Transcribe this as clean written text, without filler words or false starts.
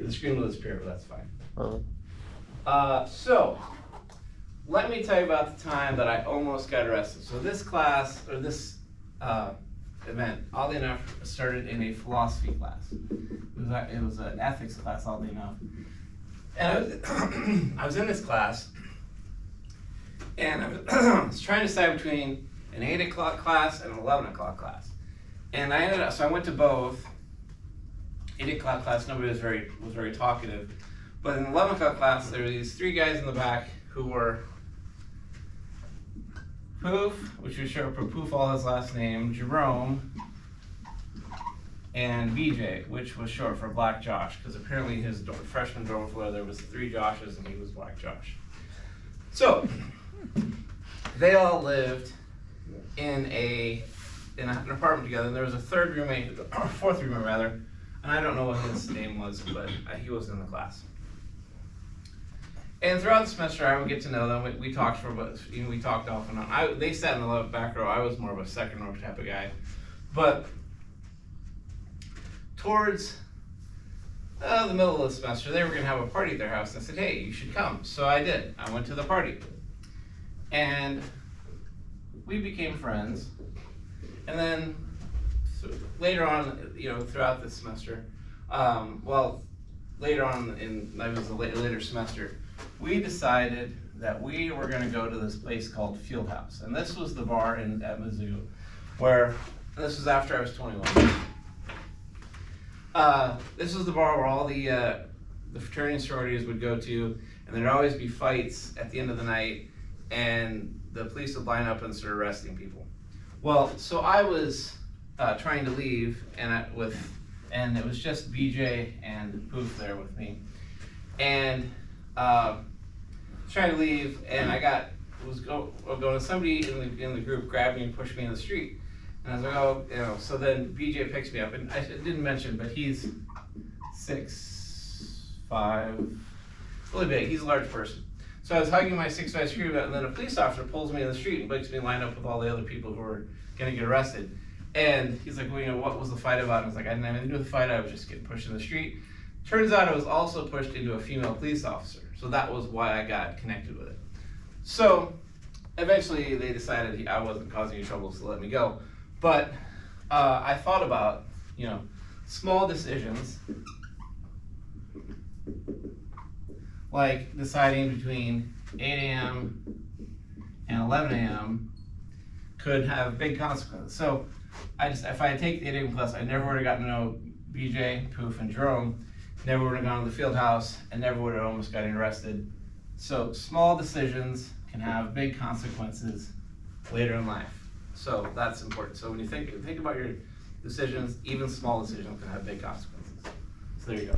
The screen will disappear, but that's fine. Uh, So, let me tell you about the time that I almost got arrested. So this class, or this event, oddly enough, started in a philosophy class. It was an ethics class, oddly enough. And I was in this class, and I was trying to decide between an 8 o'clock class and an 11 o'clock class. And I ended up, so I went to both. 8 o'clock class, nobody was very talkative. But in the 11 o'clock class, there were these 3 guys in the back who were Poof, which was short for Poof, all his last name, Jerome, and BJ, which was short for Black Josh, because apparently his freshman dorm floor there was 3 Joshes and he was Black Josh. So they all lived in an apartment together, and there was a third roommate, or fourth roommate rather, and I don't know what his name was, but he was in the class. And throughout the semester, I would get to know them. We talked we talked off and on. They sat in the back row. I was more of a second row type of guy. But towards the middle of the semester, they were going to have a party at their house. And I said, hey, you should come. So I did. I went to the party. And we became friends. And then later on, throughout the semester, later on it was a later semester, we decided that we were going to go to this place called Fieldhouse. And this was the bar at Mizzou, this was after I was 21. This was the bar where all the fraternity and sororities would go to, and there'd always be fights at the end of the night, and the police would line up and start arresting people. Well, so I was trying to leave, and it was just BJ and Poof there with me, and trying to leave, and somebody in the group grabbed me and pushed me in the street, and I was like, oh, so then BJ picks me up, and I didn't mention, but he's 6'5", really big. He's a large person. So I was hugging my 6'5" screw, and then a police officer pulls me in the street and makes me line up with all the other people who were gonna get arrested. And he's like, well, what was the fight about? And I was like, I didn't have anything to do with the fight, I was just getting pushed in the street. Turns out I was also pushed into a female police officer. So that was why I got connected with it. So eventually they decided I wasn't causing any trouble, so let me go. But I thought about, small decisions, like deciding between 8 a.m. and 11 a.m. could have big consequences. So if I had taken the 8 a.m. class, I never would have gotten to know BJ, Poof, and Jerome, never would have gone to the field house, and never would have almost gotten arrested. So small decisions can have big consequences later in life. So that's important. So when you think about your decisions, even small decisions can have big consequences. So there you go.